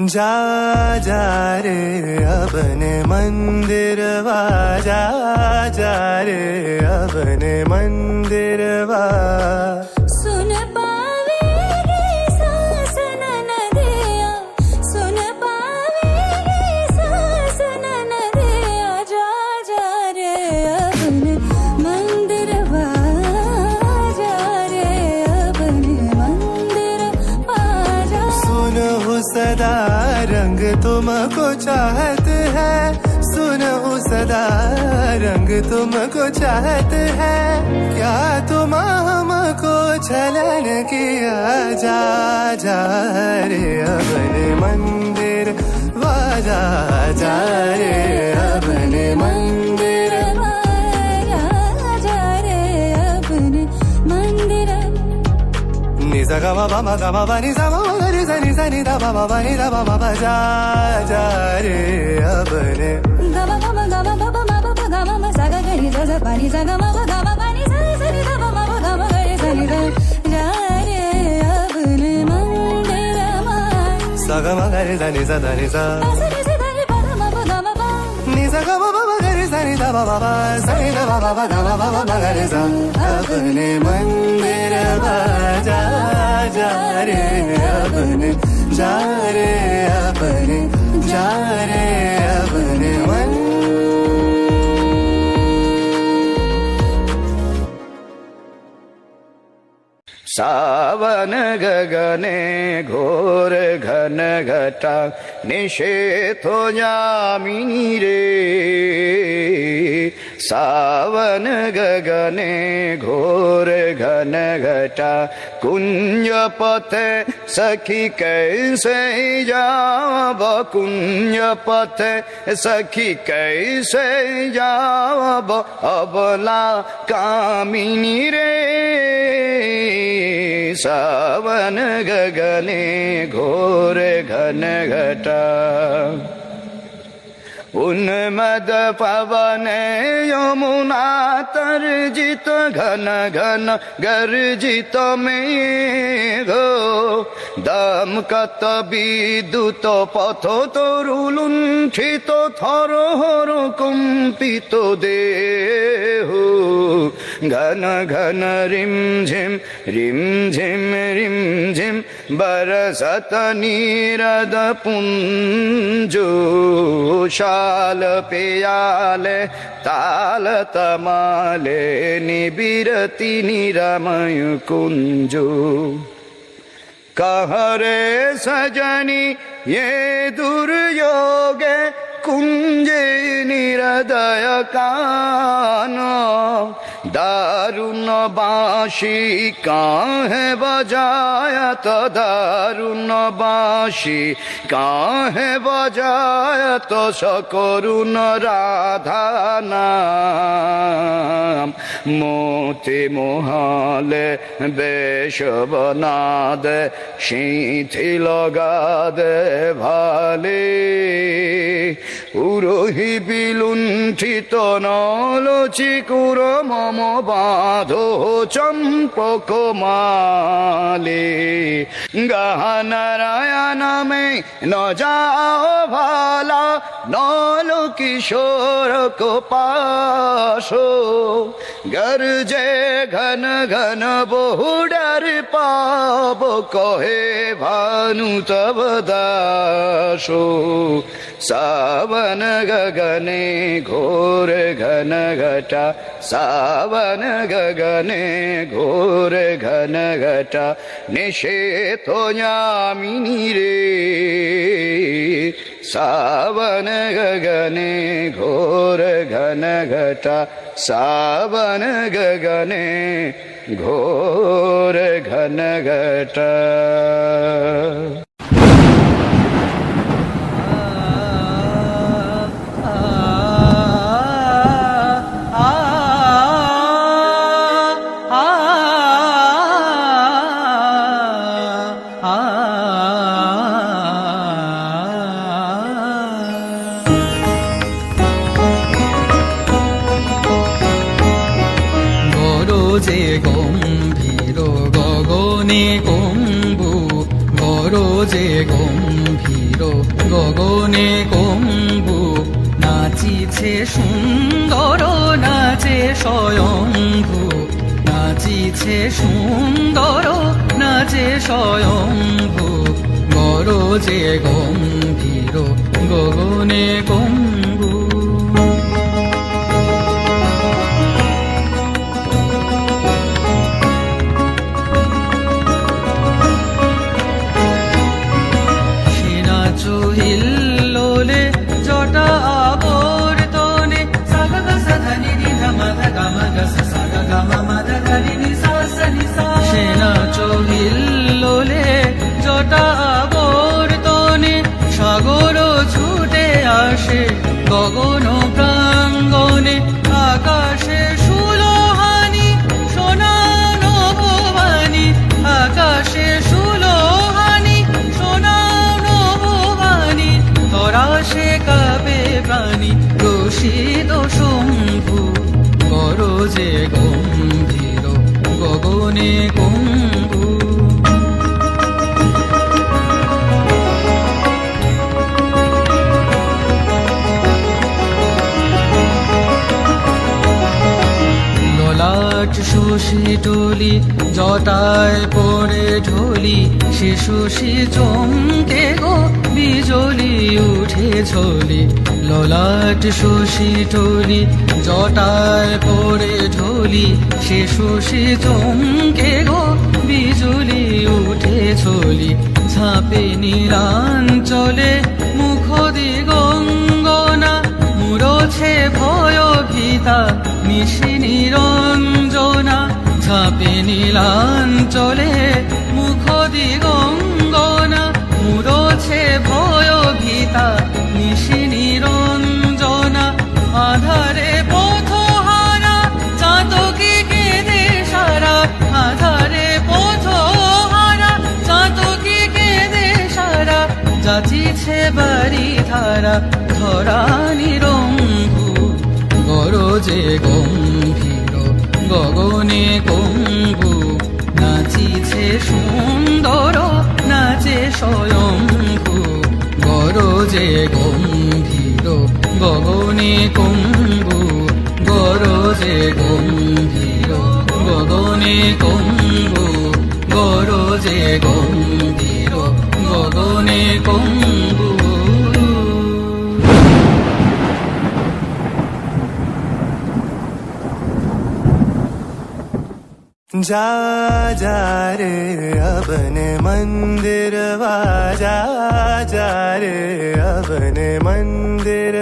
जा जा रे अपने मंदिर वा जा जा रे अपने मंदिर वा सुन पावेगी सांस नदिया सुन पावेगी सांस नदिया जा जा रे अपने मंदिर वा जा रे अपने मंदिर वा जा सुनहु सदा रंग तुमको चाहत है सुनहु सदा रंग तुमको चाहत है क्या तुम हमको छलन किया जा जा रे अपने मंदिर वा जा जा रे अपने मंदिर वा जा रे अपने मंदिर नि सा गा मा गा नि सा मा गा रे सा नि दा मा नि दा मा जा जा रे अपने गा मा गा मा गा मा गा मा सा गा गा नि सा पा नि सा गा मा गा मा नि सा नि दा मा गा मा गा रे सा नि दा जा रे अपने मंदिर मा सा गा मा गा रे सा नि सा दा नि सा सा नि सा दा नि पा मा गा मा पा नि सा गा मा गा रे सा नि दा मा सा नि दा मा गा गा रे सा अपने मंदिर वा जा जा रे अपने जा रे अपने जा रे अपने मन सावन गगने घोर घन घटा निषेधो यामिनी रे सावन गगने घोर घन घटा कुंज पथे सखी कैसे जाव कुंज पथे सखी कैसे जाव अबला कामिनी रे सावन गगने घोर घन घटा उन्मद पवन यमुना तर्जित घन घन गर्जित मेघो दमकत विद्युत पथ तरुलुण्ठित थर हर कम्पित देहो घन घन रिम झिम बरसत नीरद पुंजो शाल पेयाले ताल तमाले निबिरति निरमय कुंजो कहरे सजनी ये दुर्योगे कुंजे निरदय कानो दारुण बांशी काहे बजायत दारुण बांशी काहे बजायत सकरुण राधा नाम मोती मोहाले बेश बना दे शीथी लगा दे भाले उरोहि बिलुंठित नलचिकुर मम बाधो चंपक माले गहनारायण में न जाओ भाला नल किशोर को पाशो गरजे घन घन बहु डर पाप कहे भानु तब दासो सावन गगने घोर घन घटा सावन गगने घोर घन घटा निषेधो यामिनी रे सावन गगने घोर घन घटा सावन गगने घोर घन घटा যে গম্ভীর গগনে কম্বু বড় যে গম্ভীর গগনে কম্বু নাচিছে সুন্দর নাচে স্বয়ংভু নাচিছে সুন্দর নাচে স্বয়ংভু গরজে গম্ভীর গগনে কম্বু হিল্লোলে জটা আবর্তনে সাগা গসা ধনি নি ধমা গামা গস সাগা গামা মাধা ধনি নি সা নি সা সেনা চহিল্লোলে জটা আবর্তনে সাগর ছুটে আসে গগন প্রাঙ্গনে আকাশে সুলোহানি সোনা নভবানি আকাশে সুলোহানি সোনা নভবানি তরাসে কাবে প্রাণী প্রসিদ শম্ভু গরজে গম্ভীর গগনে কম্বু ললাট শশী টলি জটায় পড়ে ঢলি সে শশী চমকে গো বিজলি উঠে ঝলি ললাট শশী টলি জটায় পড়ে ঢলি সে শশী চমকে গো বিজলি উঠে ঝলি ঝাঁপে নীলাঞ্চলে মুখ দিগঙ্গনা মুরছে ভয় ভীতা নিশি নিরঞ্জনা ঝাঁপে নীলাঞ্চলে মুখ দিগঙ্গনা মুরছে ভয় ভীতা নিশি নিরঞ্জনা আধারে পথহারা চাতকি কেঁদে সারা আধারে পথহারা চাতকি কেঁদে সারা যাচিছে বাড়ি ধারা ধরা নিরম্ভু গরজে গম্ভীর গগনে কম্বু নাচিছে সুন্দর নাচে স্বয়ংভু গরজে গম্ভীর গগনে কম্বু গরজে গম্ভীর গগনে কম্বু গরজে গম্ভীর গগনে কম্বু जा जा रे अपने मंदिर जा जा रे अपने मंदिर